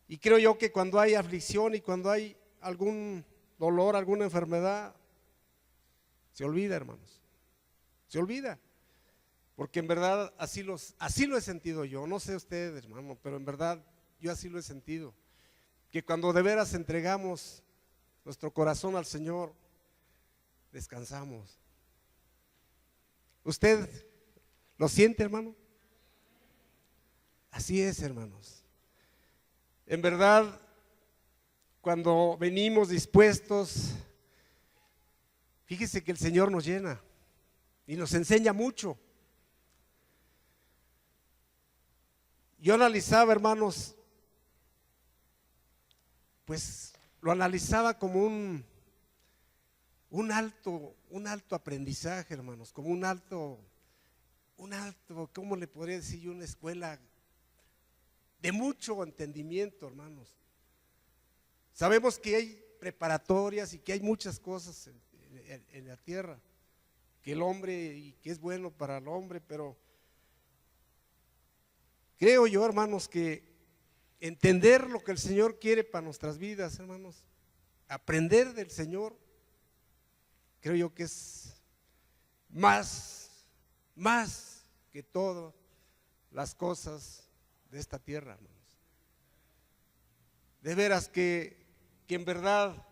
Y creo yo que cuando hay aflicción y cuando hay algún dolor, alguna enfermedad, se olvida, hermanos, se olvida. Porque en verdad así lo he sentido yo, no sé ustedes, hermano, pero en verdad yo así lo he sentido. Que cuando de veras entregamos nuestro corazón al Señor, descansamos. ¿Usted lo siente, hermano? Así es, hermanos. En verdad, cuando venimos dispuestos, fíjese que el Señor nos llena y nos enseña mucho. Yo analizaba, hermanos, pues lo analizaba como un alto aprendizaje, hermanos, como un alto, ¿cómo le podría decir yo? Una escuela de mucho entendimiento, hermanos. Sabemos que hay preparatorias y que hay muchas cosas en la tierra, que el hombre y que es bueno para el hombre, pero creo yo, hermanos, que entender lo que el Señor quiere para nuestras vidas, hermanos, aprender del Señor, creo yo que es más que todas las cosas de esta tierra, hermanos. De veras que en verdad,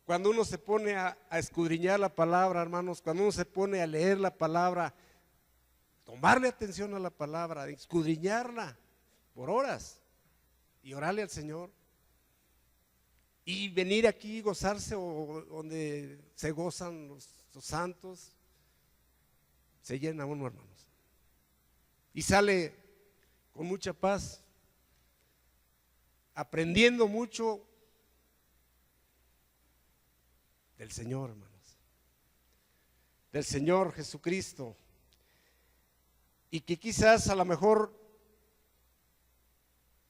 cuando uno se pone a escudriñar la palabra, hermanos, cuando uno se pone a leer la palabra, tomarle atención a la palabra, escudriñarla por horas y orarle al Señor y venir aquí y gozarse donde se gozan los santos, se llena uno, hermanos, y sale con mucha paz, aprendiendo mucho del Señor, hermanos, del Señor Jesucristo. Y que quizás a lo mejor,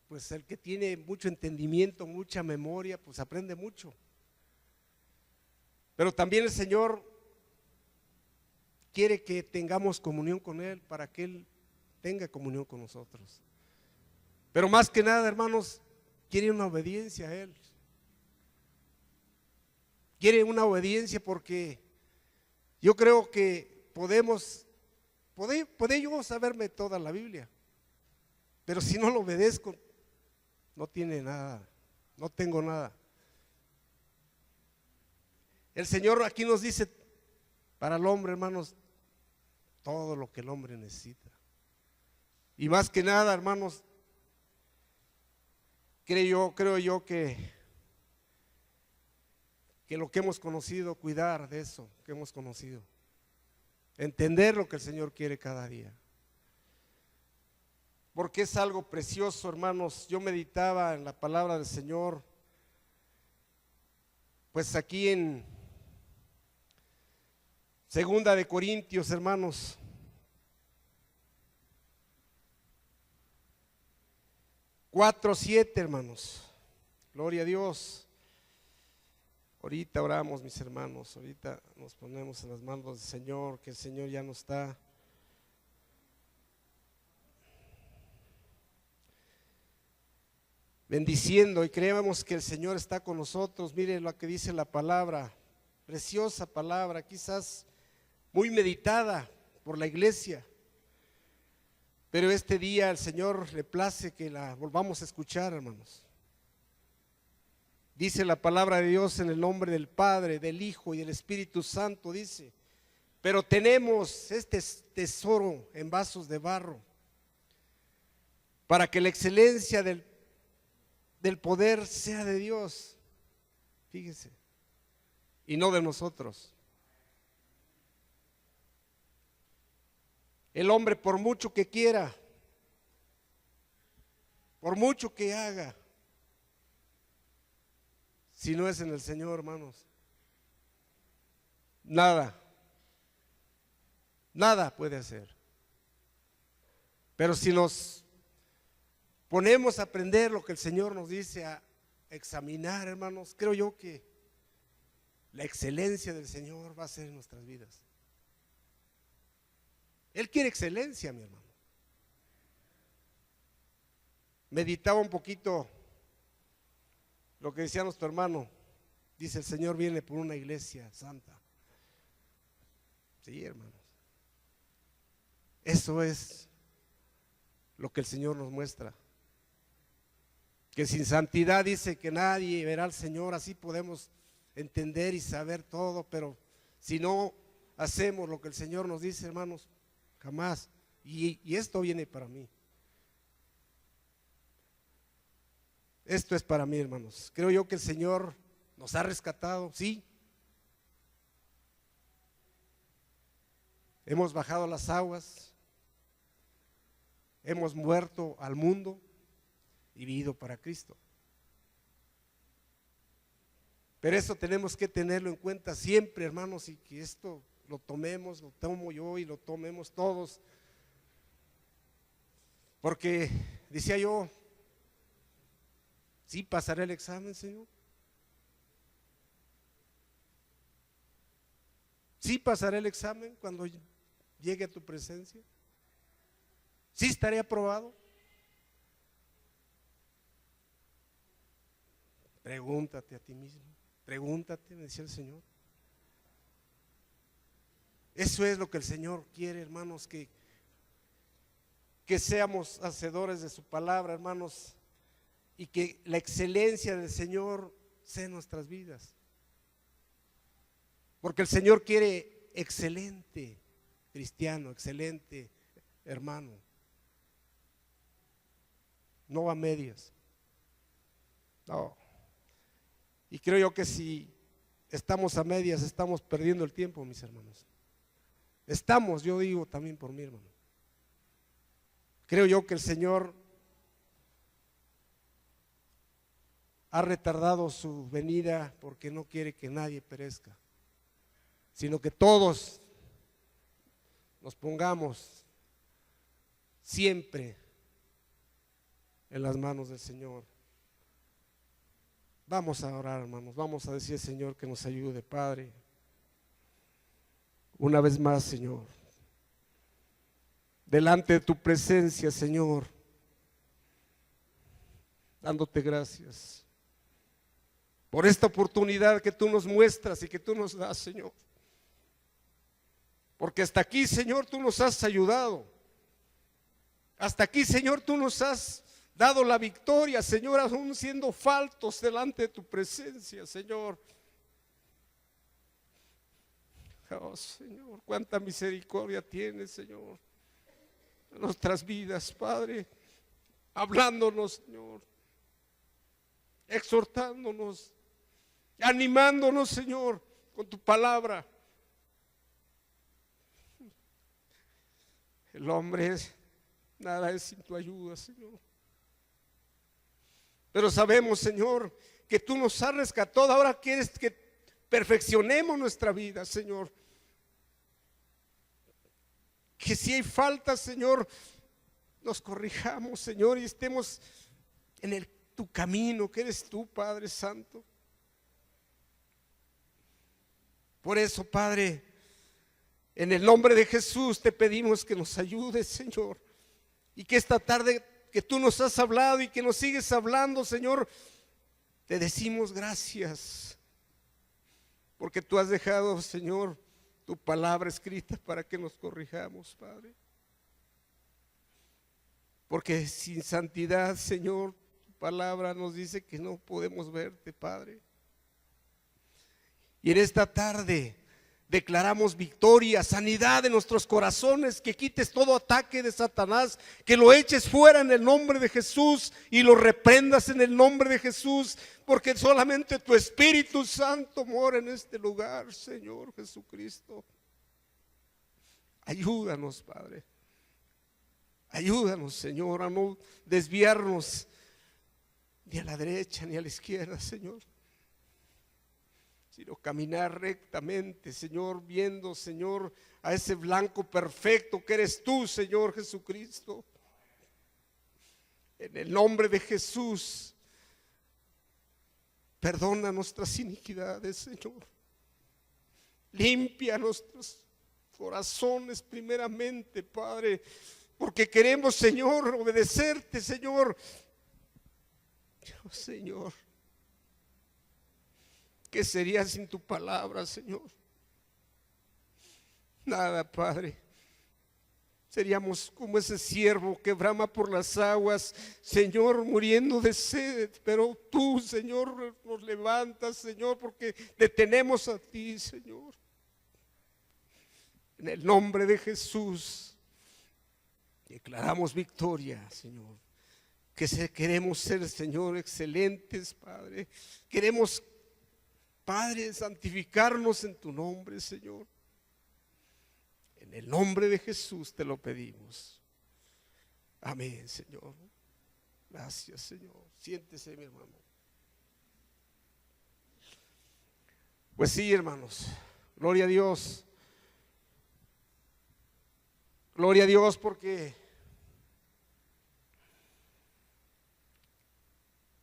pues el que tiene mucho entendimiento, mucha memoria, pues aprende mucho. Pero también el Señor quiere que tengamos comunión con Él para que Él tenga comunión con nosotros. Pero más que nada, hermanos, quiere una obediencia a Él. Quiere una obediencia porque yo creo que podemos yo saberme toda la Biblia, pero si no lo obedezco, no tiene nada, no tengo nada. El Señor aquí nos dice para el hombre, hermanos, todo lo que el hombre necesita. Y más que nada, hermanos, creo yo que lo que hemos conocido, cuidar de eso que hemos conocido. Entender lo que el Señor quiere cada día. Porque es algo precioso, hermanos. Yo meditaba en la palabra del Señor, pues aquí en 2 Corintios, hermanos, 4:7, hermanos. Gloria a Dios. Ahorita oramos, mis hermanos, ahorita nos ponemos en las manos del Señor, que el Señor ya nos está bendiciendo y creemos que el Señor está con nosotros. Mire lo que dice la palabra, preciosa palabra, quizás muy meditada por la iglesia, pero este día al Señor le place que la volvamos a escuchar, hermanos. Dice la palabra de Dios en el nombre del Padre, del Hijo y del Espíritu Santo, dice: pero tenemos este tesoro en vasos de barro, para que la excelencia del poder sea de Dios, fíjese, y no de nosotros. El hombre, por mucho que quiera, por mucho que haga, si no es en el Señor, hermanos, nada puede hacer. Pero si nos ponemos a aprender lo que el Señor nos dice, a examinar, hermanos, creo yo que la excelencia del Señor va a ser en nuestras vidas. Él quiere excelencia, mi hermano. Meditaba un poquito lo que decía nuestro hermano, dice: el Señor viene por una iglesia santa. Sí, hermanos. Eso es lo que el Señor nos muestra. Que sin santidad dice que nadie verá al Señor. Así podemos entender y saber todo, pero si no hacemos lo que el Señor nos dice, hermanos, jamás. Y esto viene para mí. Esto es para mí, hermanos. Creo yo que el Señor nos ha rescatado, sí. Hemos bajado las aguas, hemos muerto al mundo y vivido para Cristo. Pero eso tenemos que tenerlo en cuenta siempre, hermanos, y que esto lo tomemos, lo tomo yo y lo tomemos todos. Porque decía yo, ¿sí pasaré el examen, Señor? ¿Sí pasaré el examen cuando llegue a tu presencia? ¿Sí estaré aprobado? Pregúntate a ti mismo, pregúntate, me decía el Señor. Eso es lo que el Señor quiere, hermanos, que seamos hacedores de su palabra, hermanos, y que la excelencia del Señor sea en nuestras vidas. Porque el Señor quiere excelente cristiano, excelente hermano. No a medias. No. Y creo yo que si estamos a medias, estamos perdiendo el tiempo, mis hermanos. Estamos, yo digo también por mí, hermano. Creo yo que el Señor ha retardado su venida porque no quiere que nadie perezca, sino que todos nos pongamos siempre en las manos del Señor. Vamos a orar, hermanos, vamos a decir al Señor que nos ayude, Padre. Una vez más, Señor, delante de tu presencia, Señor, dándote gracias por esta oportunidad que tú nos muestras y que tú nos das, Señor. Porque hasta aquí, Señor, tú nos has ayudado. Hasta aquí, Señor, tú nos has dado la victoria, Señor, aún siendo faltos delante de tu presencia, Señor. Oh, Señor, cuánta misericordia tienes, Señor, en nuestras vidas, Padre, hablándonos, Señor, exhortándonos, animándonos, Señor, con tu palabra. El hombre nada es sin tu ayuda, Señor. Pero sabemos, Señor, que tú nos has rescatado. Ahora quieres que perfeccionemos nuestra vida, Señor. Que si hay faltas, Señor, nos corrijamos, Señor, y estemos en tu camino, que eres tú, Padre Santo. Por eso, Padre, en el nombre de Jesús te pedimos que nos ayudes, Señor, y que esta tarde que tú nos has hablado y que nos sigues hablando, Señor, te decimos gracias, porque tú has dejado, Señor, tu palabra escrita para que nos corrijamos, Padre. Porque sin santidad, Señor, tu palabra nos dice que no podemos verte, Padre. Y en esta tarde declaramos victoria, sanidad de nuestros corazones, que quites todo ataque de Satanás, que lo eches fuera en el nombre de Jesús y lo reprendas en el nombre de Jesús, porque solamente tu Espíritu Santo mora en este lugar, Señor Jesucristo. Ayúdanos, Padre. Ayúdanos, Señor, a no desviarnos ni a la derecha ni a la izquierda, Señor, sino caminar rectamente, Señor, viendo, Señor, a ese blanco perfecto que eres tú, Señor Jesucristo. En el nombre de Jesús, perdona nuestras iniquidades, Señor. Limpia nuestros corazones primeramente, Padre, porque queremos, Señor, obedecerte, Señor. Oh, Señor, ¿Qué sería sin tu palabra, Señor? Nada, Padre. Seríamos como ese siervo que brama por las aguas, Señor, muriendo de sed. Pero tú, Señor, nos levantas, Señor, porque te tenemos a ti, Señor. En el nombre de Jesús, declaramos victoria, Señor. Queremos ser, Señor, excelentes, Padre. Queremos, Padre, santificarnos en tu nombre, Señor. En el nombre de Jesús te lo pedimos. Amén, Señor. Gracias, Señor. Siéntese, mi hermano. Pues sí, hermanos. Gloria a Dios. Gloria a Dios, porque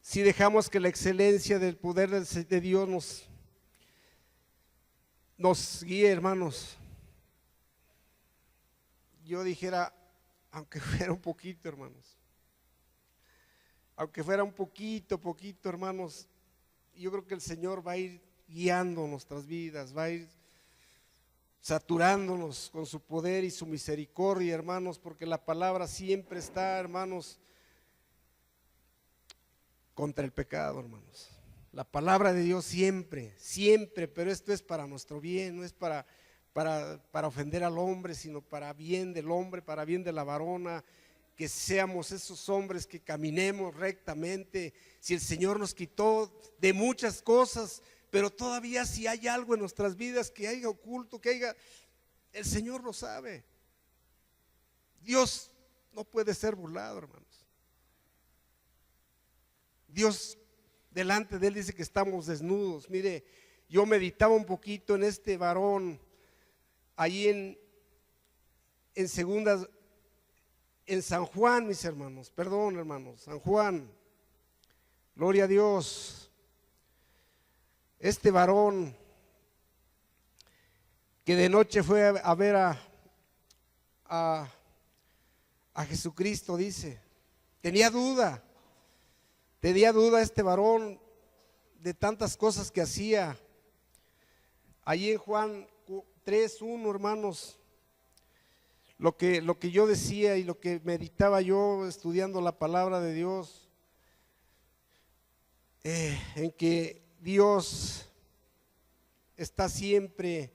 si dejamos que la excelencia del poder de Dios nos guíe, hermanos. Yo dijera, aunque fuera un poquito, hermanos, aunque fuera un poquito, hermanos, yo creo que el Señor va a ir guiando nuestras vidas, va a ir saturándonos con su poder y su misericordia, hermanos, porque la palabra siempre está, hermanos, contra el pecado, hermanos. La palabra de Dios siempre, pero esto es para nuestro bien, no es para ofender al hombre, sino para bien del hombre, para bien de la varona, que seamos esos hombres que caminemos rectamente. Si el Señor nos quitó de muchas cosas, pero todavía si hay algo en nuestras vidas que haya oculto, el Señor lo sabe. Dios no puede ser burlado, hermanos. Dios, delante de Él dice que estamos desnudos. Mire, yo meditaba un poquito en este varón ahí en San Juan, mis hermanos, perdón, hermanos, San Juan, gloria a Dios. Este varón que de noche fue a ver a Jesucristo, dice, tenía duda este varón de tantas cosas que hacía. Allí en Juan 3:1, hermanos, lo que yo decía y lo que meditaba yo estudiando la palabra de Dios, en que Dios está siempre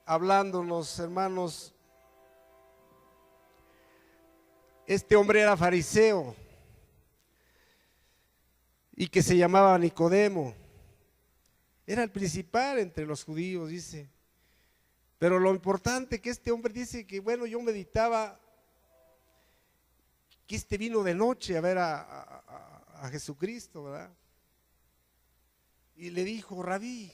hablándonos, hermanos. Este hombre era fariseo y que se llamaba Nicodemo. Era el principal entre los judíos, dice. Pero lo importante que este hombre dice que, bueno, yo meditaba que este vino de noche a ver a Jesucristo, ¿verdad? Y le dijo, Rabí,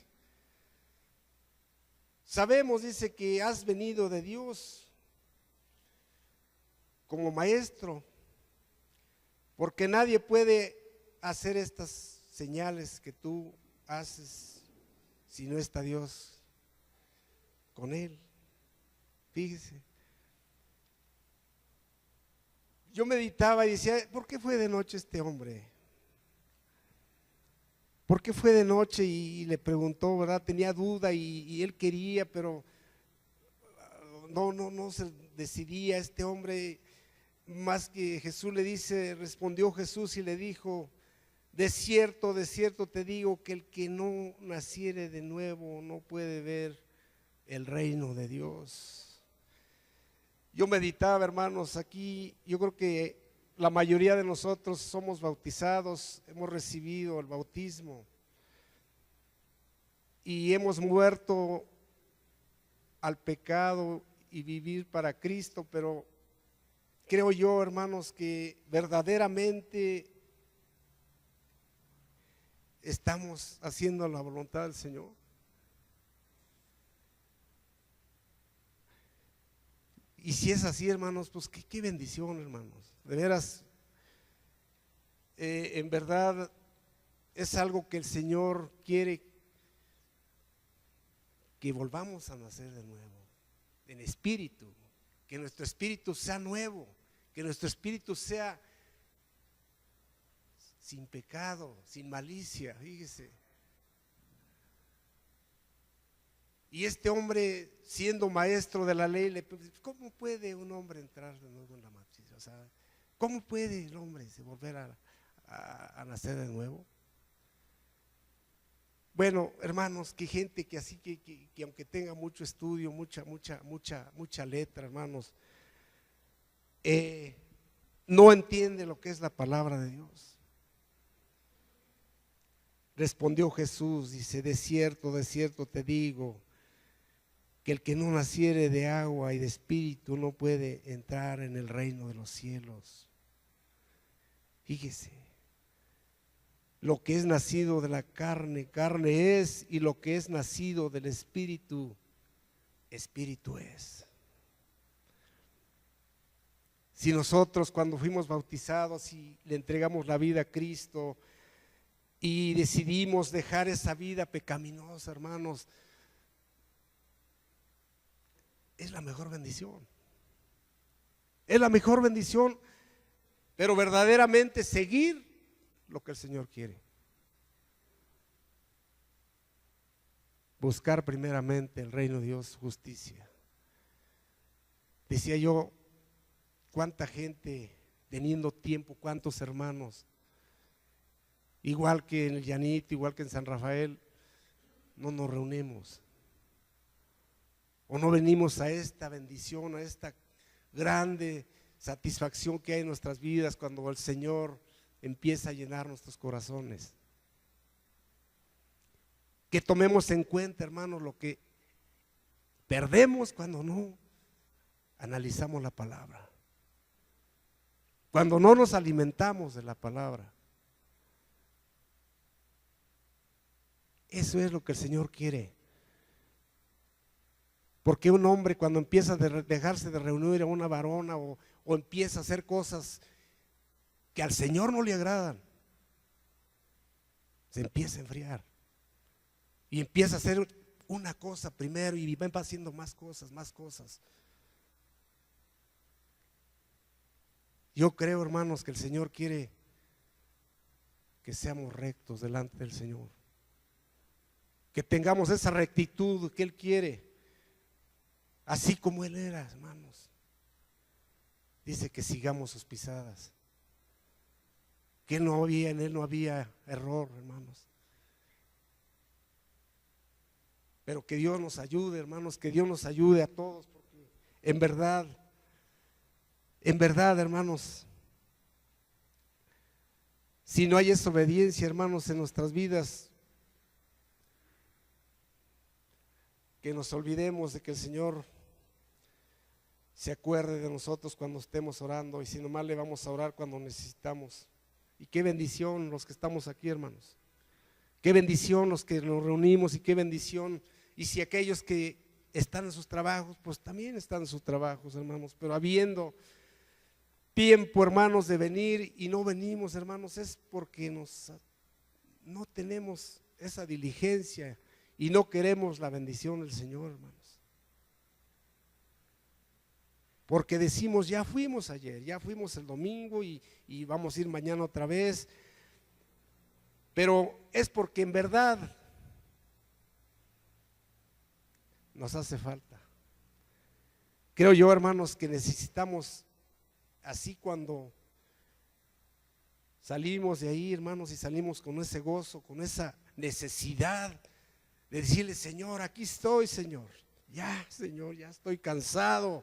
sabemos, dice, que has venido de Dios como maestro, porque nadie puede hacer estas señales que tú haces si no está Dios con él. Fíjese, yo meditaba y decía, ¿por qué fue de noche este hombre? ¿Por qué fue de noche? Y le preguntó, ¿verdad? Tenía duda y él quería, pero no se decidía este hombre. Más que Jesús le dice, respondió Jesús y le dijo, de cierto te digo que el que no naciere de nuevo no puede ver el reino de Dios. Yo meditaba, hermanos, aquí yo creo que la mayoría de nosotros somos bautizados, hemos recibido el bautismo y hemos muerto al pecado y vivir para Cristo, pero creo yo, hermanos, que verdaderamente estamos haciendo la voluntad del Señor. Y si es así, hermanos, pues qué bendición, hermanos. De veras, en verdad es algo que el Señor quiere que volvamos a nacer de nuevo, en espíritu, que nuestro espíritu sea nuevo, que nuestro espíritu sea sin pecado, sin malicia, fíjese, Y este hombre, siendo maestro de la ley, le preguntó: ¿cómo puede un hombre entrar de nuevo en la matriz? O sea, ¿cómo puede el hombre volver a nacer de nuevo? Bueno, hermanos, que gente que así que aunque tenga mucho estudio, mucha letra, hermanos, no entiende lo que es la palabra de Dios. Respondió Jesús, dice: de cierto te digo, que el que no naciere de agua y de espíritu no puede entrar en el reino de los cielos. Fíjese, lo que es nacido de la carne, carne es, y lo que es nacido del espíritu, espíritu es. Si nosotros cuando fuimos bautizados y le entregamos la vida a Cristo y decidimos dejar esa vida pecaminosa, hermanos, es la mejor bendición. Es la mejor bendición, pero verdaderamente seguir lo que el Señor quiere. Buscar primeramente el reino de Dios, justicia. Decía yo, cuánta gente teniendo tiempo, cuántos hermanos, igual que en el Llanito, igual que en San Rafael, no nos reunimos. O no venimos a esta bendición, a esta grande satisfacción que hay en nuestras vidas cuando el Señor empieza a llenar nuestros corazones. Que tomemos en cuenta, hermanos, lo que perdemos cuando no analizamos la palabra, cuando no nos alimentamos de la palabra. Eso es lo que el Señor quiere. Porque un hombre cuando empieza a dejarse de reunir a una varona o empieza a hacer cosas que al Señor no le agradan, se empieza a enfriar y empieza a hacer una cosa primero y va haciendo más cosas. Yo creo, hermanos, que el Señor quiere que seamos rectos delante del Señor, que tengamos esa rectitud que Él quiere, así como Él era, hermanos. Dice que sigamos sus pisadas, que en Él no había error, hermanos. Pero que Dios nos ayude, hermanos, que Dios nos ayude a todos, porque en verdad, hermanos, si no hay esa obediencia, hermanos, en nuestras vidas, que nos olvidemos de que el Señor se acuerde de nosotros cuando estemos orando, y si nomás le vamos a orar cuando necesitamos. Y qué bendición los que estamos aquí, hermanos. Qué bendición los que nos reunimos, y qué bendición. Y si aquellos que están en sus trabajos, pues también están en sus trabajos, hermanos. Pero habiendo tiempo, hermanos, de venir y no venimos, hermanos, es porque no tenemos esa diligencia y no queremos la bendición del Señor, hermanos. Porque decimos: ya fuimos ayer, ya fuimos el domingo y vamos a ir mañana otra vez. Pero es porque en verdad nos hace falta. Creo yo, hermanos, que necesitamos, así cuando salimos de ahí, hermanos, y salimos con ese gozo, con esa necesidad de decirle: Señor, aquí estoy, Señor. Ya, Señor, ya estoy cansado.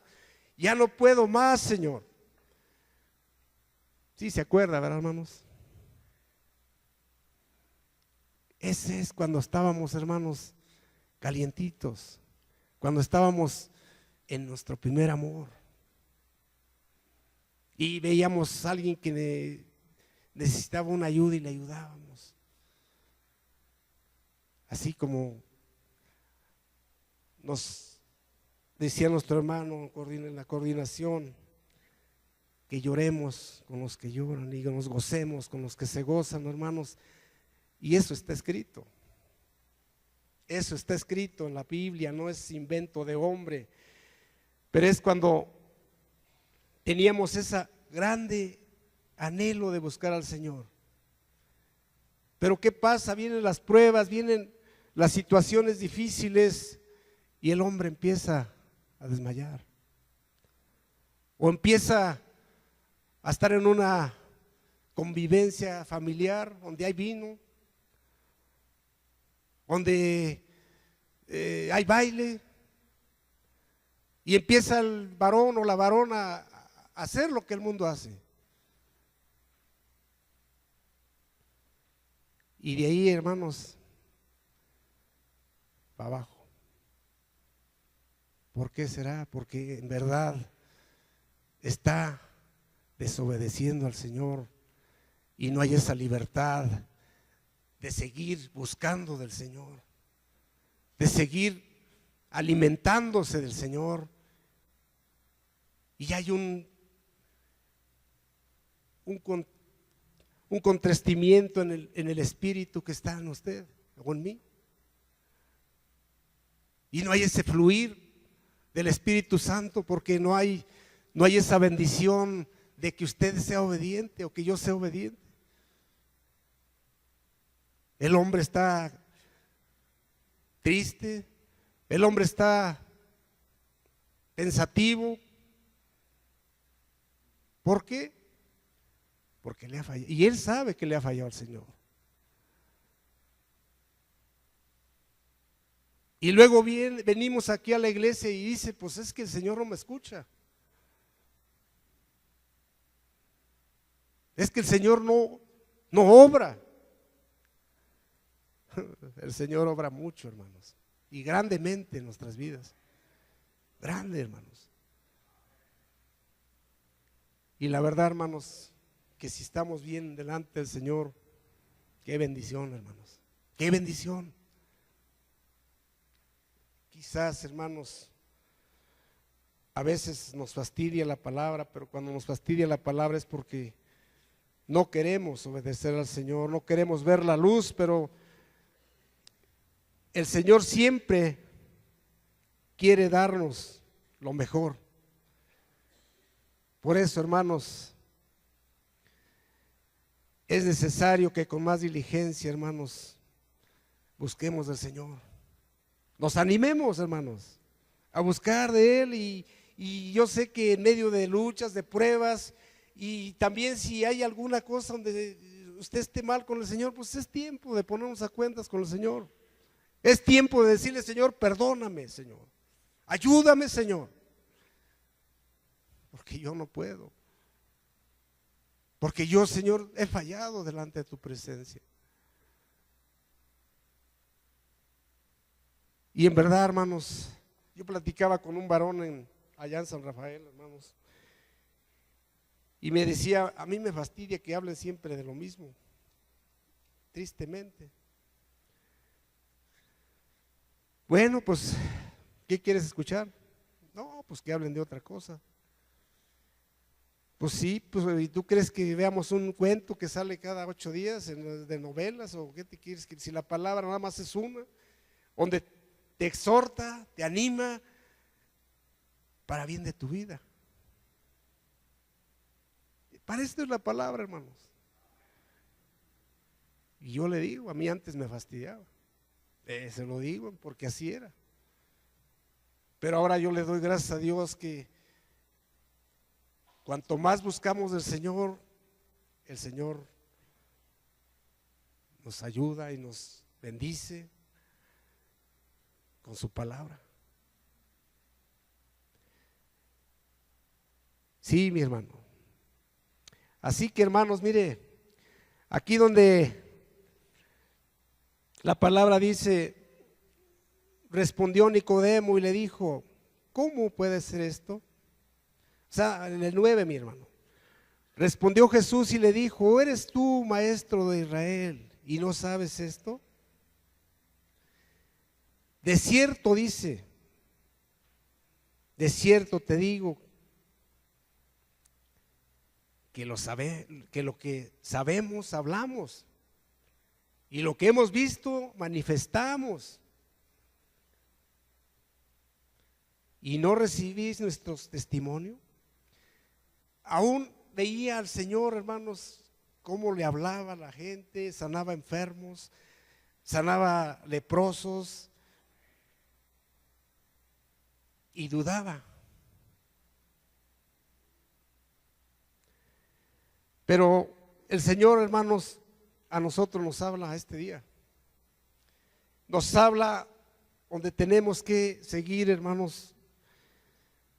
Ya no puedo más, Señor. Sí, se acuerda, ¿verdad, hermanos? Ese es cuando estábamos, hermanos, calientitos, cuando estábamos en nuestro primer amor y veíamos a alguien que necesitaba una ayuda y le ayudábamos. Así como nos decía nuestro hermano en la coordinación, que lloremos con los que lloran y que nos gocemos con los que se gozan, hermanos. Y eso está escrito. Eso está escrito en la Biblia, no es invento de hombre. Pero es cuando teníamos ese grande anhelo de buscar al Señor. Pero ¿qué pasa? Vienen las pruebas, vienen las situaciones difíciles, y el hombre empieza a desmayar, o empieza a estar en una convivencia familiar donde hay vino, donde hay baile, y empieza el varón o la varona a hacer lo que el mundo hace. Y de ahí, hermanos, para abajo. ¿Por qué será? Porque en verdad está desobedeciendo al Señor y no hay esa libertad de seguir buscando del Señor, de seguir alimentándose del Señor. Y hay un contrastimiento en el espíritu que está en usted o en mí. Y no hay ese fluir del Espíritu Santo porque no hay esa bendición de que usted sea obediente o que yo sea obediente. El hombre está triste, el hombre está pensativo. ¿Por qué? Porque le ha fallado. Y él sabe que le ha fallado al Señor. Y luego venimos aquí a la iglesia y dice, pues es que el Señor no me escucha. Es que el Señor no obra. El Señor obra mucho, hermanos, y grandemente en nuestras vidas. Grande, hermanos. Y la verdad, hermanos, que si estamos bien delante del Señor, qué bendición, hermanos, qué bendición. Quizás, hermanos, a veces nos fastidia la palabra, pero cuando nos fastidia la palabra es porque no queremos obedecer al Señor, no queremos ver la luz, pero el Señor siempre quiere darnos lo mejor. Por eso, hermanos, es necesario que con más diligencia, hermanos, busquemos del Señor. Nos animemos, hermanos, a buscar de Él y yo sé que en medio de luchas, de pruebas, y también si hay alguna cosa donde usted esté mal con el Señor, pues es tiempo de ponernos a cuentas con el Señor. Es tiempo de decirle, Señor, perdóname, Señor. Ayúdame, Señor. Porque yo no puedo. Porque yo, Señor, he fallado delante de tu presencia. Y en verdad, hermanos, yo platicaba con un varón allá en San Rafael, hermanos, y me decía, a mí me fastidia que hablen siempre de lo mismo, tristemente. Bueno, pues, ¿qué quieres escuchar? No, pues que hablen de otra cosa. Pues sí, pues, ¿y tú crees que veamos un cuento que sale cada 8 días de novelas? ¿O qué te quieres? Si la palabra nada más es una, donde te exhorta, te anima para bien de tu vida. Para esto es la palabra, hermanos. Y yo le digo, a mí antes me fastidiaba. Se lo digo porque así era. Pero ahora yo le doy gracias a Dios que cuanto más buscamos del Señor, el Señor nos ayuda y nos bendice con su palabra. Sí, mi hermano. Así que, hermanos, mire, aquí donde la palabra dice, respondió Nicodemo y le dijo, ¿cómo puede ser esto? O sea, en el 9, mi hermano. Respondió Jesús y le dijo, ¿eres tú maestro de Israel y no sabes esto? De cierto dice, de cierto te digo, que lo que sabemos hablamos y lo que hemos visto manifestamos y no recibís nuestro testimonio. Aún veía al Señor, hermanos, cómo le hablaba a la gente, sanaba enfermos, sanaba leprosos, y dudaba. Pero el Señor, hermanos, a nosotros nos habla este día. Nos habla donde tenemos que seguir, hermanos,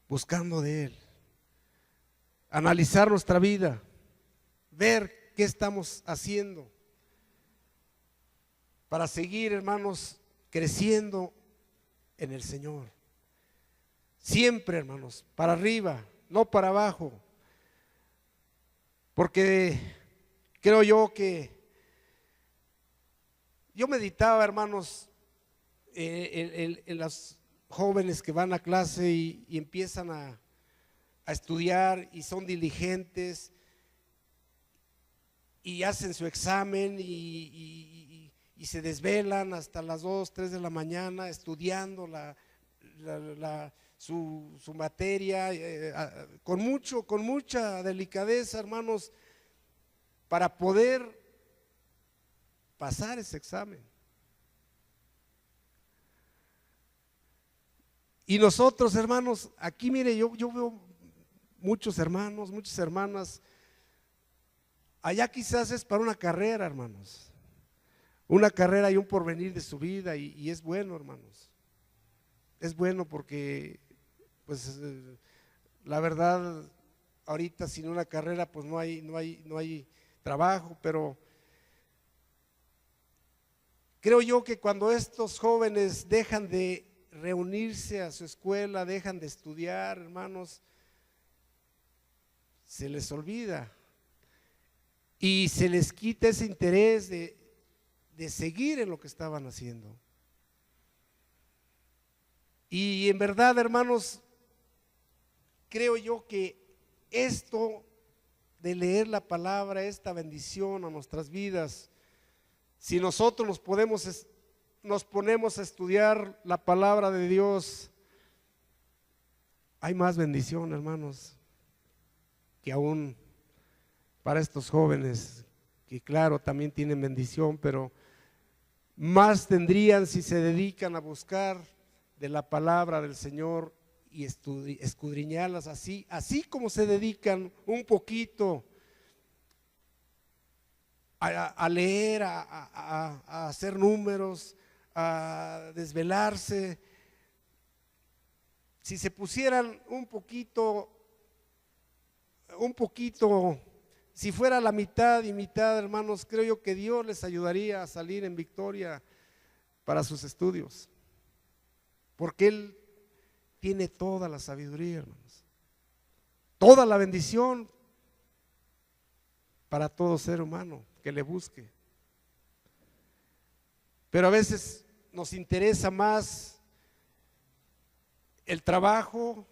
buscando de Él. Analizar nuestra vida, ver qué estamos haciendo para seguir, hermanos, creciendo en el Señor. Siempre, hermanos, para arriba, no para abajo. Porque creo yo que yo meditaba, hermanos, en las jóvenes que van a clase y empiezan a estudiar y son diligentes y hacen su examen y se desvelan hasta las 2, 3 de la mañana estudiando su materia con mucha delicadeza, hermanos, para poder pasar ese examen. Y nosotros, hermanos, aquí mire, yo veo muchos hermanos, muchas hermanas, allá quizás es para una carrera, hermanos, una carrera y un porvenir de su vida, y es bueno, hermanos, es bueno porque pues la verdad ahorita sin una carrera pues no hay trabajo, pero creo yo que cuando estos jóvenes dejan de reunirse a su escuela, dejan de estudiar, hermanos, se les olvida y se les quita ese interés de seguir en lo que estaban haciendo. Y en verdad, hermanos, creo yo que esto de leer la palabra, esta bendición a nuestras vidas, si nosotros nos ponemos a estudiar la palabra de Dios, hay más bendición, hermanos, que aún para estos jóvenes, que claro, también tienen bendición, pero más tendrían si se dedican a buscar de la palabra del Señor y escudriñarlas así como se dedican un poquito a leer, a hacer números, a desvelarse. Si se pusieran un poquito, si fuera la mitad y mitad, hermanos, creo yo que Dios les ayudaría a salir en victoria para sus estudios, porque Él tiene toda la sabiduría, hermanos, toda la bendición para todo ser humano que le busque. Pero a veces nos interesa más el trabajo,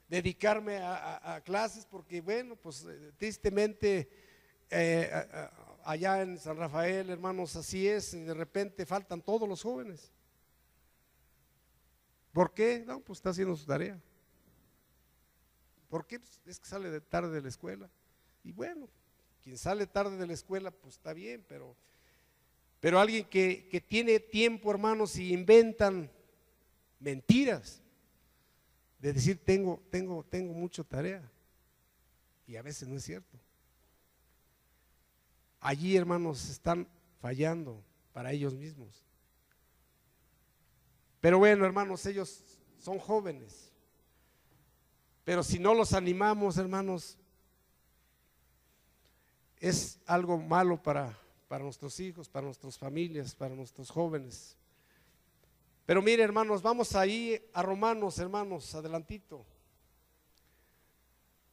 dedicarme a clases, porque bueno, pues tristemente allá en San Rafael, hermanos, así es, de repente faltan todos los jóvenes. ¿Por qué? No, pues está haciendo su tarea. ¿Por qué? Pues es que sale de tarde de la escuela. Y bueno, quien sale tarde de la escuela, pues está bien, pero alguien que tiene tiempo, hermanos, y inventan mentiras de decir tengo mucha tarea, y a veces no es cierto. Allí, hermanos, están fallando para ellos mismos. Pero bueno, hermanos, ellos son jóvenes, pero si no los animamos, hermanos, es algo malo para nuestros hijos, para nuestras familias, para nuestros jóvenes. Pero mire, hermanos, vamos ahí a Romanos, hermanos, adelantito.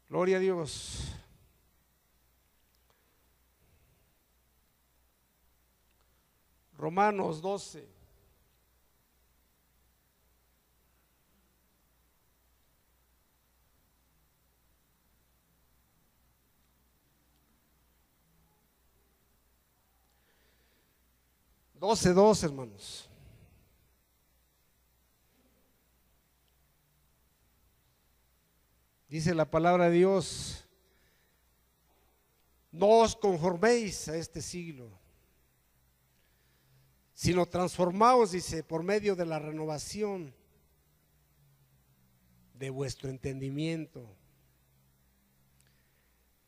Gloria a Dios. Romanos 12. Dos, hermanos. Dice la palabra de Dios: no os conforméis a este siglo, sino transformaos, dice, por medio de la renovación de vuestro entendimiento,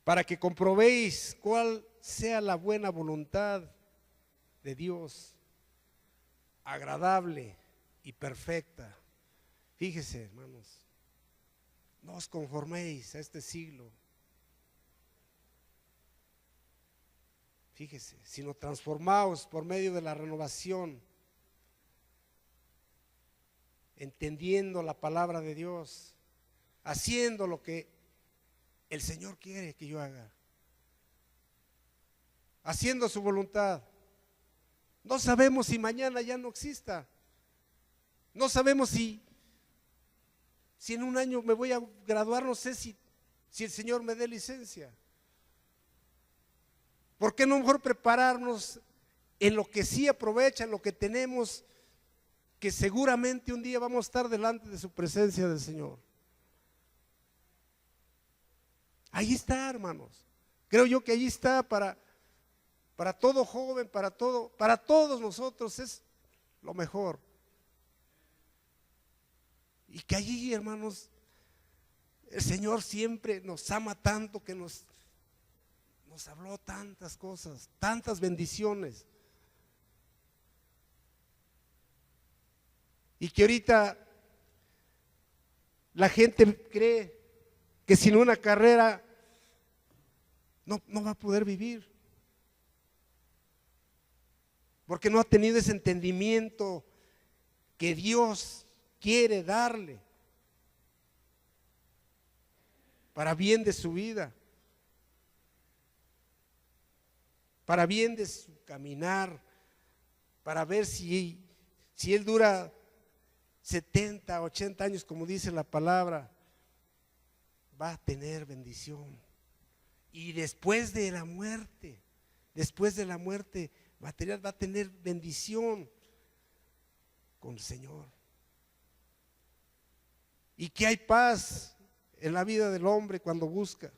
para que comprobéis cuál sea la buena voluntad de Dios, agradable y perfecta. Fíjese, hermanos, no os conforméis a este siglo. Fíjese, sino transformaos por medio de la renovación, entendiendo la palabra de Dios, haciendo lo que el Señor quiere que yo haga, haciendo su voluntad. No sabemos si mañana ya no exista. No sabemos si en un año me voy a graduar, no sé si el Señor me dé licencia. ¿Por qué no mejor prepararnos en lo que sí aprovecha, en lo que tenemos, que seguramente un día vamos a estar delante de su presencia del Señor? Ahí está, hermanos. Creo yo que allí está para todo joven, para todos nosotros es lo mejor. Y que allí, hermanos, el Señor siempre nos ama tanto que nos habló tantas cosas, tantas bendiciones. Y que ahorita la gente cree que sin una carrera no va a poder vivir, porque no ha tenido ese entendimiento que Dios quiere darle para bien de su vida, para bien de su caminar, para ver si él dura 70, 80 años, como dice la palabra, va a tener bendición. Y después de la muerte material, va a tener bendición con el Señor. Y que hay paz en la vida del hombre cuando busca.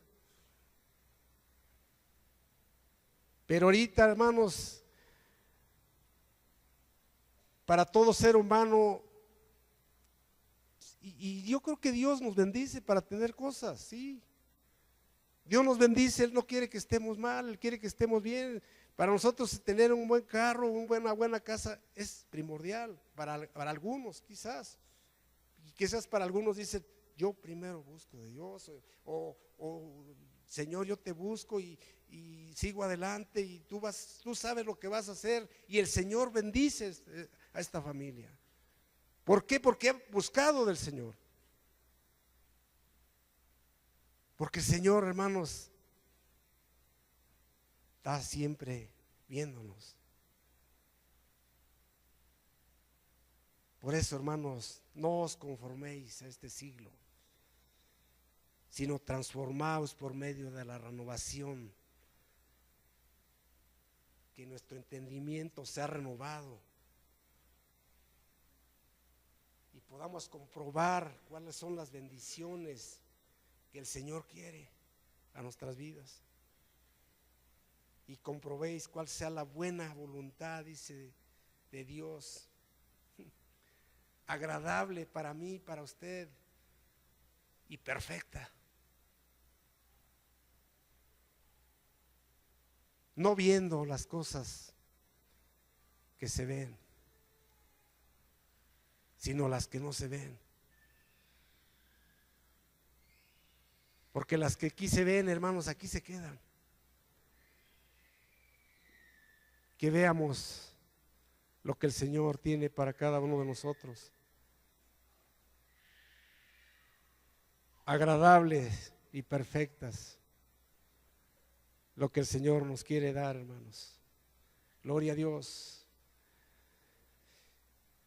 Pero ahorita, hermanos, para todo ser humano, y yo creo que Dios nos bendice para tener cosas, sí. Dios nos bendice, Él no quiere que estemos mal, Él quiere que estemos bien. Para nosotros tener un buen carro, una buena casa es primordial, para algunos quizás. Y quizás para algunos dicen, yo primero busco de Dios, o Señor, yo te busco y sigo adelante y tú sabes lo que vas a hacer, y el Señor bendice a esta familia. ¿Por qué? Porque ha buscado del Señor. Porque el Señor, hermanos, está siempre viéndonos. Por eso, hermanos, no os conforméis a este siglo, sino transformaos por medio de la renovación, que nuestro entendimiento sea renovado y podamos comprobar cuáles son las bendiciones que el Señor quiere a nuestras vidas, y comprobéis cuál sea la buena voluntad, dice, de Dios, agradable para mí, para usted, y perfecta. No viendo las cosas que se ven, sino las que no se ven. Porque las que aquí se ven, hermanos, aquí se quedan. Que veamos lo que el Señor tiene para cada uno de nosotros. Agradables y perfectas, lo que el Señor nos quiere dar, hermanos. Gloria a Dios.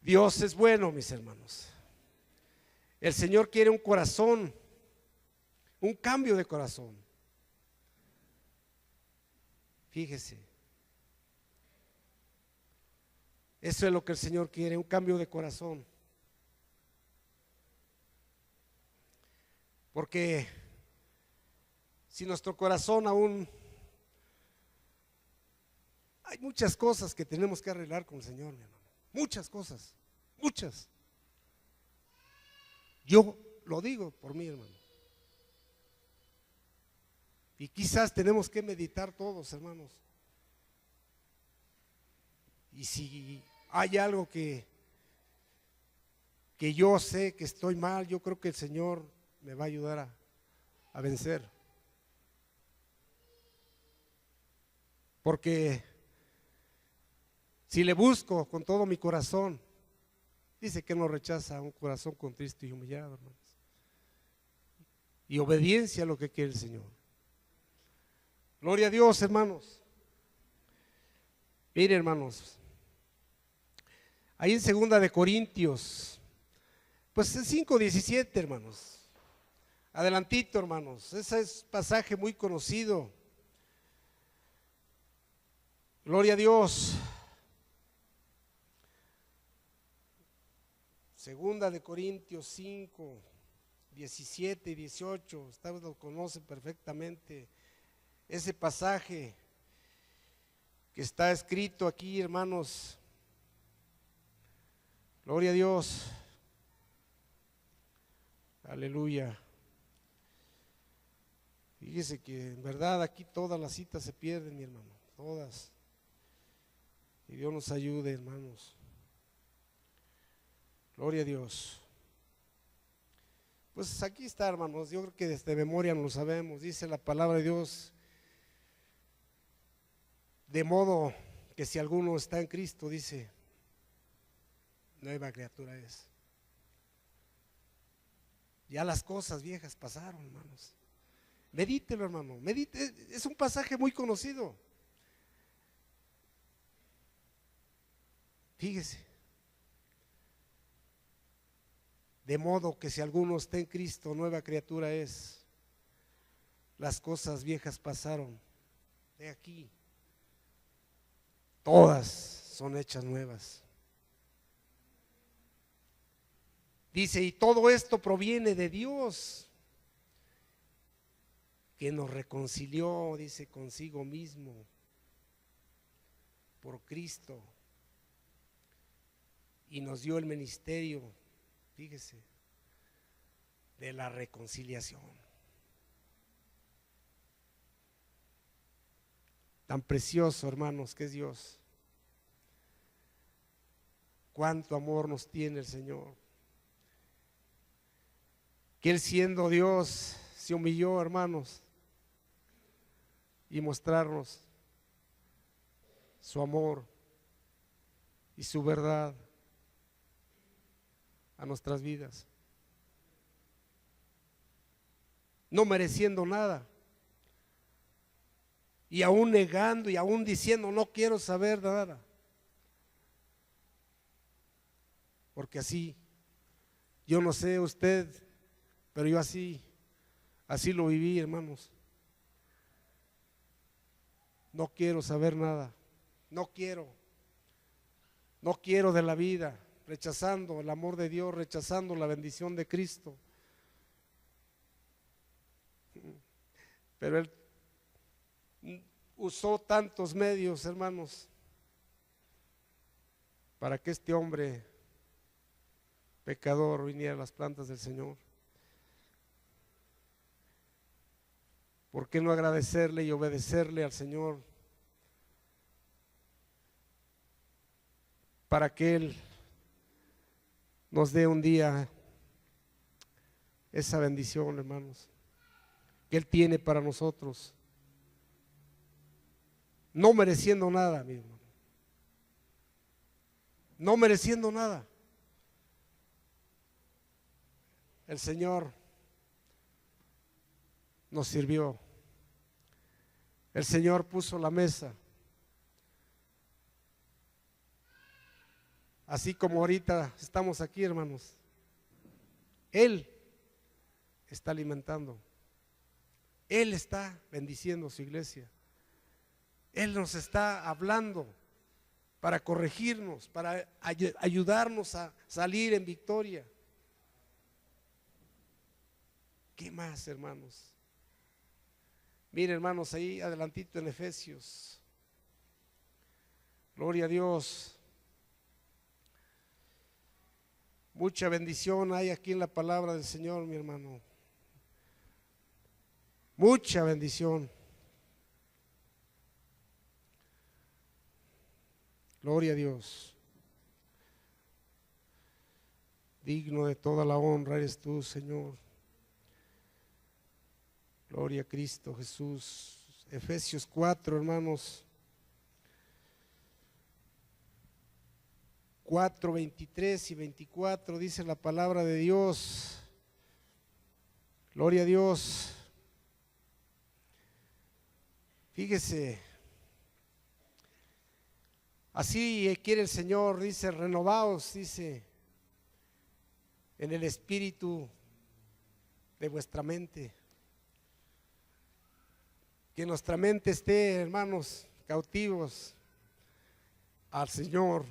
Dios es bueno, mis hermanos. El Señor quiere un corazón, un cambio de corazón. Fíjese. Eso es lo que el Señor quiere, un cambio de corazón. Porque si nuestro corazón aún, hay muchas cosas que tenemos que arreglar con el Señor, mi hermano. Muchas cosas, muchas. Yo Lo digo por mí, hermano. Y quizás tenemos que meditar todos, hermanos. Y si hay algo que yo sé que estoy mal, yo creo que el Señor me va a ayudar a vencer. Porque si le busco con todo mi corazón, dice que no rechaza un corazón contrito y humillado, hermanos. Y obediencia a lo que quiere el Señor. Gloria a Dios, hermanos. Mire, hermanos, ahí en 2 pues en 5:17, hermanos. Adelantito, hermanos. Ese es pasaje muy conocido. Gloria a Dios. 2 5, 17 y 18. Ustedes lo conocen perfectamente. Ese pasaje que está escrito aquí, hermanos. Gloria a Dios. Aleluya. Fíjese que en verdad aquí todas las citas se pierden, mi hermano, todas. Y Dios nos ayude, hermanos. Gloria a Dios. Pues aquí está, hermanos, yo creo que desde memoria no lo sabemos. Dice la palabra de Dios, de modo que si alguno está en Cristo, dice, nueva criatura es. Ya las cosas viejas pasaron, hermanos. Medítelo, hermano, medite, es un pasaje muy conocido. Fíjese. De modo que si alguno está en Cristo, nueva criatura es. Las cosas viejas pasaron. De aquí. Todas son hechas nuevas. Dice, y todo esto proviene de Dios, que nos reconcilió, dice, consigo mismo, por Cristo, y nos dio el ministerio, fíjese, de la reconciliación. Tan precioso, hermanos, que es Dios. Cuánto amor nos tiene el Señor. Que Él, siendo Dios, se humilló, hermanos, y mostrarnos su amor y su verdad a nuestras vidas, no mereciendo nada, y aún negando y aún diciendo no quiero saber nada, porque así, yo no sé usted, pero yo así lo viví, hermanos. No quiero saber nada, no quiero de la vida, rechazando el amor de Dios, rechazando la bendición de Cristo. Pero Él usó tantos medios, hermanos, para que este hombre pecador viniera a las plantas del Señor. ¿Por qué no agradecerle y obedecerle al Señor para que Él nos dé un día esa bendición, hermanos, que Él tiene para nosotros, no mereciendo nada, mi hermano, no mereciendo nada? El Señor nos sirvió, el Señor puso la mesa, así como ahorita estamos aquí, hermanos. Él está alimentando, Él está bendiciendo su iglesia, Él nos está hablando para corregirnos, para ayudarnos a salir en victoria. ¿Qué más, hermanos? Miren, hermanos, ahí adelantito en Efesios. Gloria a Dios. Mucha bendición hay aquí en la palabra del Señor, mi hermano. Mucha bendición. Gloria a Dios. Digno de toda la honra eres tú, Señor. Gloria a Cristo Jesús. Efesios 4, hermanos. 4, 23 y 24 dice la palabra de Dios. Gloria a Dios. Fíjese, así quiere el Señor, dice, renovaos, dice, en el espíritu de vuestra mente. Que nuestra mente esté, hermanos, cautivos al Señor,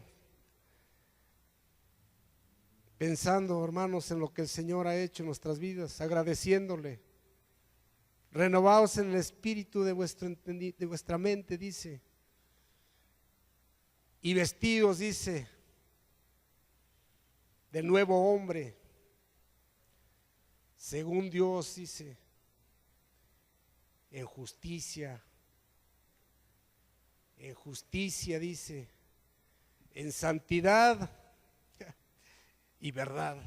pensando, hermanos, en lo que el Señor ha hecho en nuestras vidas, agradeciéndole. Renovaos en el espíritu de vuestra mente, dice, y vestidos, dice, del nuevo hombre, según Dios, dice, en justicia, dice, en santidad y verdad.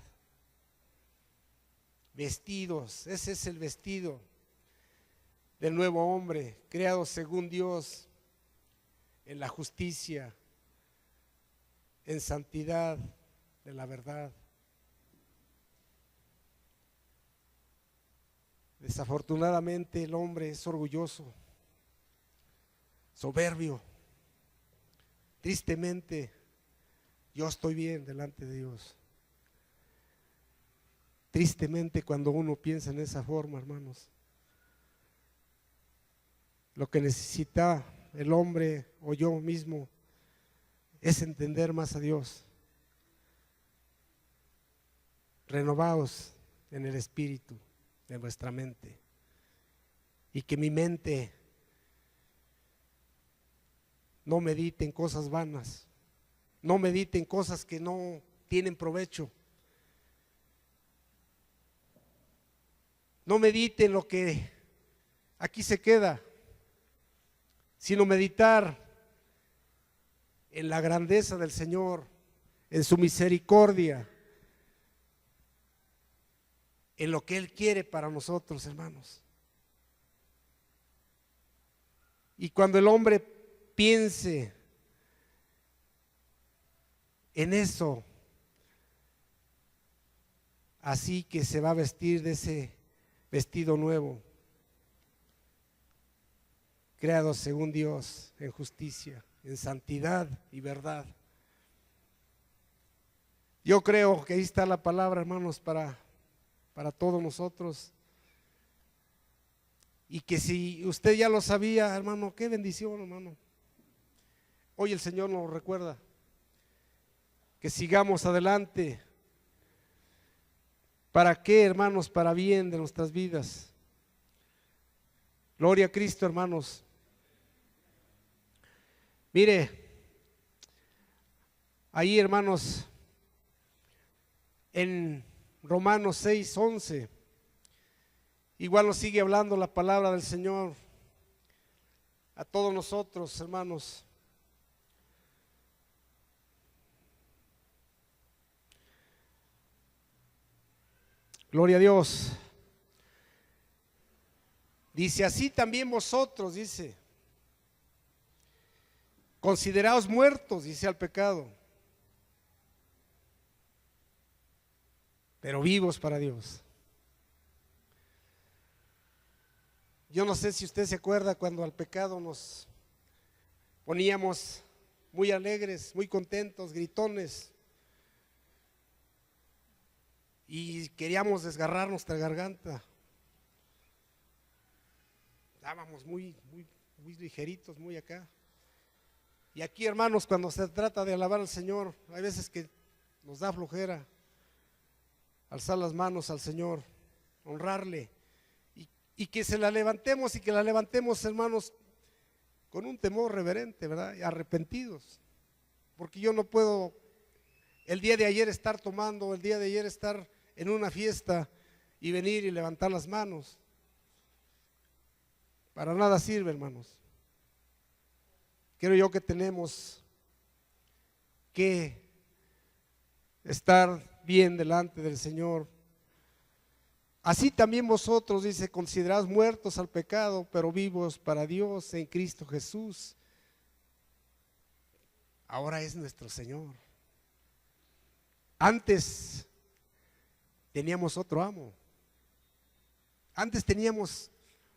Vestidos, ese es el vestido del nuevo hombre, creado según Dios, en la justicia, en santidad de la verdad. Desafortunadamente el hombre es orgulloso, soberbio. Tristemente, yo estoy bien delante de Dios. Tristemente cuando uno piensa en esa forma, hermanos, lo que necesita el hombre o yo mismo es entender más a Dios. Renovaos en el espíritu de vuestra mente, y que mi mente no medite en cosas vanas, no medite en cosas que no tienen provecho, no medite en lo que aquí se queda, sino meditar en la grandeza del Señor, en su misericordia, en lo que Él quiere para nosotros, hermanos. Y cuando el hombre piense en eso, así que se va a vestir de ese vestido nuevo, creado según Dios, en justicia, en santidad y verdad. Yo creo que ahí está la palabra, hermanos, para todos nosotros. Y que si usted ya lo sabía, hermano, qué bendición, hermano. Hoy el Señor nos recuerda que sigamos adelante. ¿Para qué, hermanos? Para bien de nuestras vidas. Gloria a Cristo, hermanos. Mire, ahí, hermanos, en Romanos 6, 11, igual nos sigue hablando la palabra del Señor a todos nosotros, hermanos. Gloria a Dios. Dice, así también vosotros, dice, consideraos muertos, dice, al pecado, pero vivos para Dios. Yo no sé si usted se acuerda cuando al pecado nos poníamos muy alegres, muy contentos, gritones, y queríamos desgarrar nuestra garganta. Estábamos muy ligeritos, muy acá. Y aquí, hermanos, cuando se trata de alabar al Señor, hay veces que nos da flojera alzar las manos al Señor, honrarle, y que se la levantemos, y que la levantemos, hermanos, con un temor reverente, ¿verdad? Y arrepentidos, porque yo no puedo el día de ayer estar tomando, el día de ayer estar en una fiesta y venir y levantar las manos. Para nada sirve, hermanos. Creo yo que tenemos que estar bien delante del Señor. Así también vosotros, dice, considerados muertos al pecado, pero vivos para Dios en Cristo Jesús. Ahora es nuestro Señor. Antes teníamos otro amo. Antes teníamos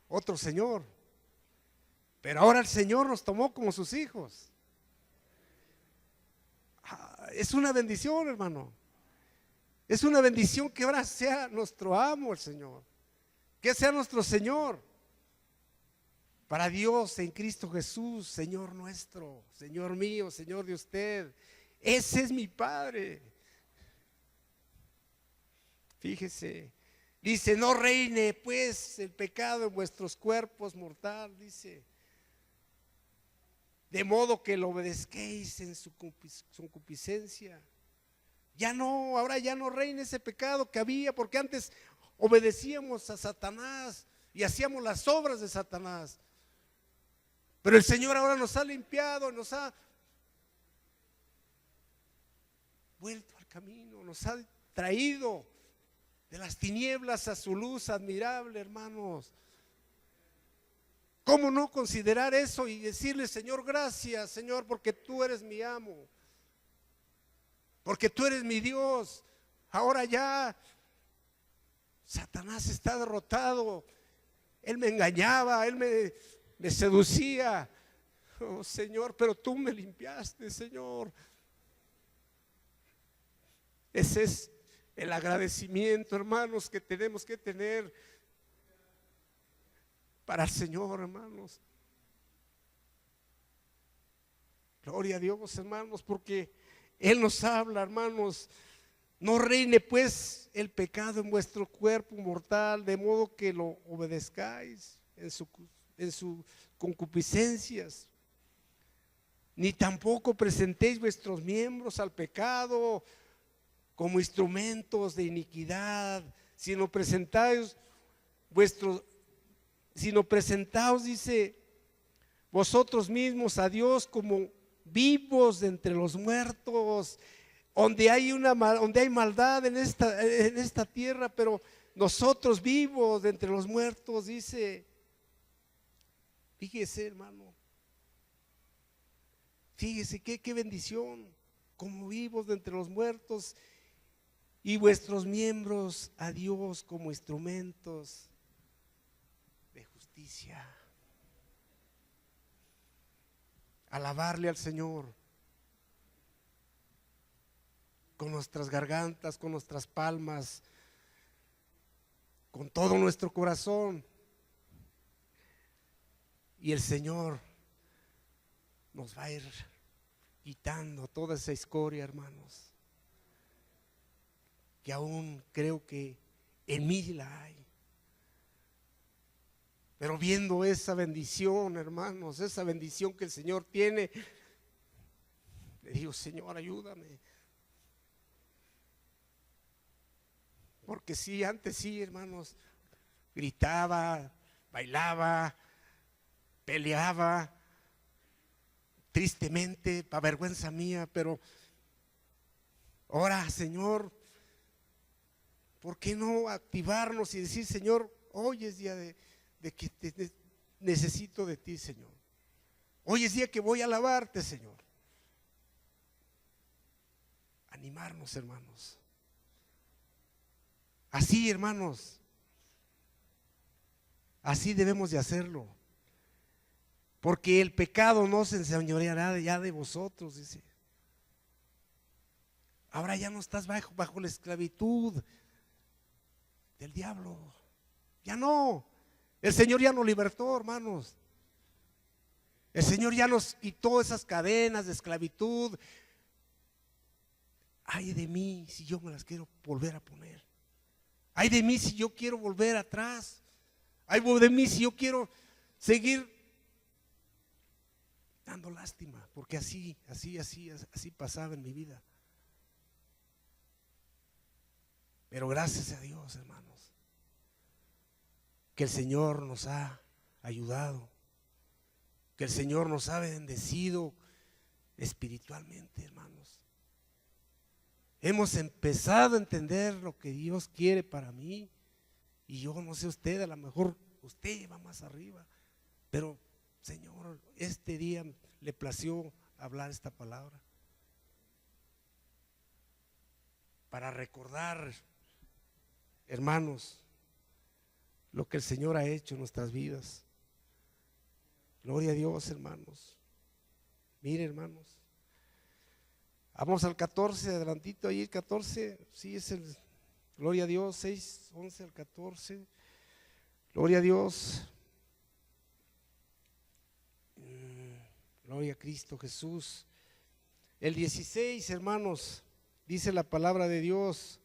otro Señor. Pero ahora el Señor nos tomó como sus hijos. Es una bendición, hermano. Es una bendición que ahora sea nuestro amo el Señor. Que sea nuestro Señor. Para Dios en Cristo Jesús, Señor nuestro, Señor mío, Señor de usted. Ese es mi Padre. Fíjese, dice, no reine pues el pecado en vuestros cuerpos mortal, dice. De modo que lo obedezcáis en su concupiscencia. Ya no, ahora ya no reina ese pecado que había, porque antes obedecíamos a Satanás y hacíamos las obras de Satanás. Pero el Señor ahora nos ha limpiado, nos ha vuelto al camino, nos ha traído de las tinieblas a su luz admirable, hermanos. ¿Cómo no considerar eso y decirle, Señor, gracias, Señor, porque tú eres mi amo? Porque tú eres mi Dios. Ahora ya Satanás está derrotado. Él me engañaba, él me seducía. Oh, Señor, pero tú me limpiaste, Señor. Ese es el agradecimiento, hermanos, que tenemos que tener para el Señor, hermanos. Gloria a Dios, hermanos, porque Él nos habla, hermanos. No reine pues el pecado en vuestro cuerpo mortal, de modo que lo obedezcáis en sus concupiscencias. Ni tampoco presentéis vuestros miembros al pecado como instrumentos de iniquidad, sino presentaos, dice, vosotros mismos a Dios como vivos de entre los muertos. Donde hay maldad en esta tierra, pero nosotros vivos de entre los muertos, dice. Fíjese, hermano. Fíjese qué bendición, como vivos de entre los muertos, y vuestros miembros a Dios como instrumentos de justicia. Alabarle al Señor con nuestras gargantas, con nuestras palmas, con todo nuestro corazón. Y el Señor nos va a ir quitando toda esa escoria, hermanos, que aún creo que en mí la hay. Pero viendo esa bendición, hermanos, esa bendición que el Señor tiene, le digo, Señor, ayúdame. Porque sí, antes sí, hermanos, gritaba, bailaba, peleaba, tristemente, para vergüenza mía, pero ahora, Señor, ¿por qué no activarnos y decir, Señor, hoy es día de que te necesito de ti, Señor? Hoy es día que voy a alabarte, Señor. Animarnos, hermanos. Así, hermanos, así debemos de hacerlo, porque el pecado no se enseñoreará ya de vosotros, dice. Ahora ya no estás bajo la esclavitud del diablo. Ya no. El Señor ya nos libertó, hermanos. El Señor ya nos quitó esas cadenas de esclavitud. Ay de mí si yo me las quiero volver a poner. Ay de mí si yo quiero volver atrás. Ay de mí si yo quiero seguir dando lástima, porque así pasaba en mi vida. Pero gracias a Dios, hermanos, que el Señor nos ha ayudado, que el Señor nos ha bendecido espiritualmente, hermanos. Hemos empezado a entender lo que Dios quiere para mí. Y yo no sé usted, a lo mejor usted va más arriba, pero Señor, este día le plació hablar esta palabra para recordar, hermanos, lo que el Señor ha hecho en nuestras vidas. Gloria a Dios, hermanos. Mire, hermanos, vamos al 14, adelantito ahí el 14, sí es el, gloria a Dios, 6, 11 al 14, gloria a Dios, gloria a Cristo Jesús. El 16, hermanos, dice la palabra de Dios.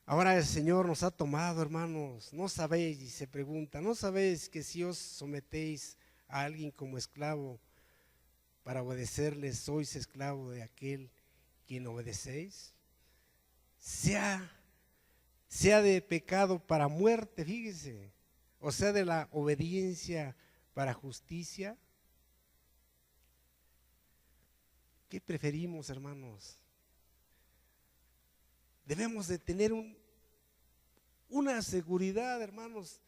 Ahora el Señor nos ha tomado, hermanos. No sabéis, y se pregunta, ¿no sabéis que si os sometéis a alguien como esclavo para obedecerle, sois esclavo de aquel quien obedecéis? Sea de pecado para muerte, fíjese, o sea de la obediencia para justicia. ¿Qué preferimos, hermanos? Debemos de tener una seguridad, hermanos,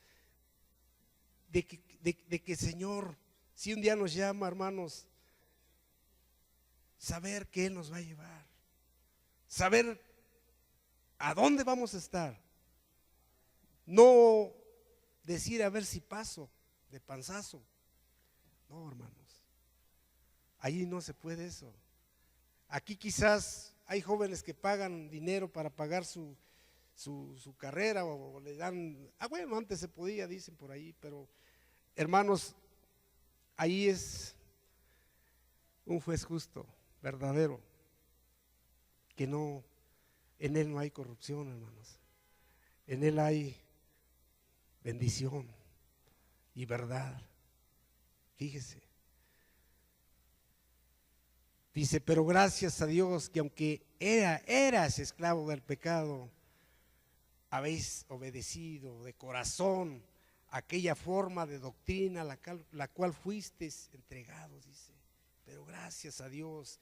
de que Señor, si un día nos llama, hermanos, saber que Él nos va a llevar, saber a dónde vamos a estar, no decir a ver si paso de panzazo. No, hermanos, ahí no se puede eso. Aquí quizás hay jóvenes que pagan dinero para pagar su carrera o le dan, bueno, antes se podía, dicen por ahí, pero hermanos, ahí es un juez justo, verdadero, que no, en Él no hay corrupción, hermanos, en Él hay bendición y verdad. Fíjese. Dice, pero gracias a Dios que aunque eras esclavo del pecado, habéis obedecido de corazón aquella forma de doctrina la cual fuisteis entregados, dice. Pero gracias a Dios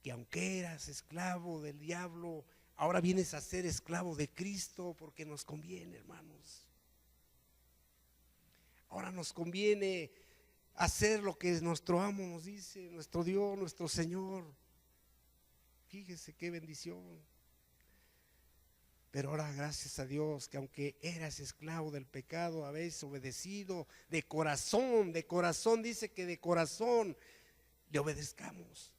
que aunque eras esclavo del diablo, ahora vienes a ser esclavo de Cristo, porque nos conviene, hermanos. Ahora nos conviene hacer lo que nuestro amo nos dice, nuestro Dios, nuestro Señor. Fíjese qué bendición. Pero ahora gracias a Dios que aunque eras esclavo del pecado, habéis obedecido de corazón, dice que de corazón le obedezcamos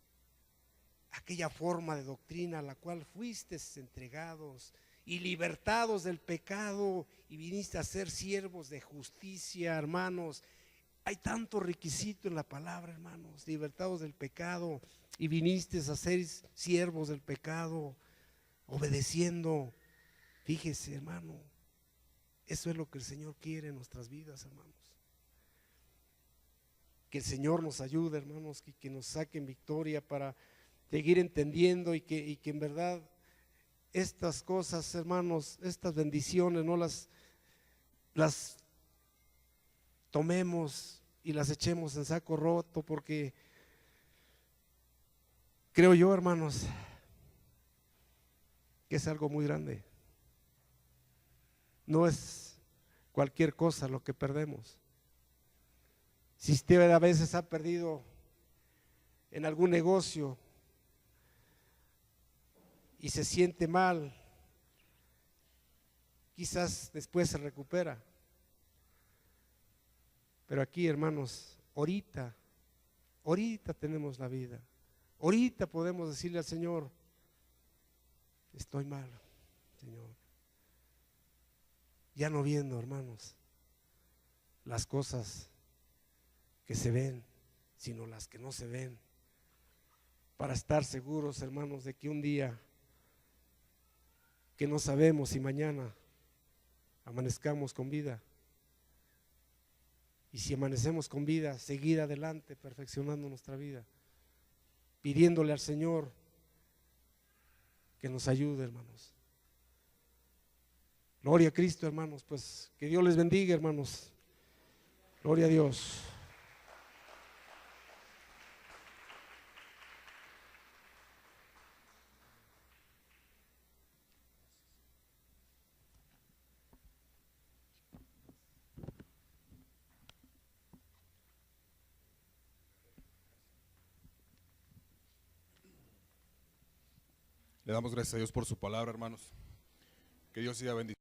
aquella forma de doctrina a la cual fuisteis entregados y libertados del pecado y viniste a ser siervos de justicia, hermanos. Hay tanto requisito en la palabra, hermanos, libertados del pecado y viniste a ser siervos del pecado, obedeciendo. Fíjese, hermano, eso es lo que el Señor quiere en nuestras vidas, hermanos. Que el Señor nos ayude, hermanos, que nos saque en victoria para seguir entendiendo y que en verdad estas cosas, hermanos, estas bendiciones no las tomemos y las echemos en saco roto, porque creo yo, hermanos, que es algo muy grande. No es cualquier cosa lo que perdemos. Si usted a veces ha perdido en algún negocio y se siente mal, quizás después se recupera. Pero aquí, hermanos, ahorita tenemos la vida. Ahorita podemos decirle al Señor, estoy mal, Señor. Ya no viendo, hermanos, las cosas que se ven, sino las que no se ven. Para estar seguros, hermanos, de que un día, que no sabemos si mañana amanezcamos con vida. Y si amanecemos con vida, seguir adelante, perfeccionando nuestra vida, pidiéndole al Señor que nos ayude, hermanos. Gloria a Cristo, hermanos, pues que Dios les bendiga, hermanos. Gloria a Dios. Le damos gracias a Dios por su palabra, hermanos. Que Dios siga bendiciendo.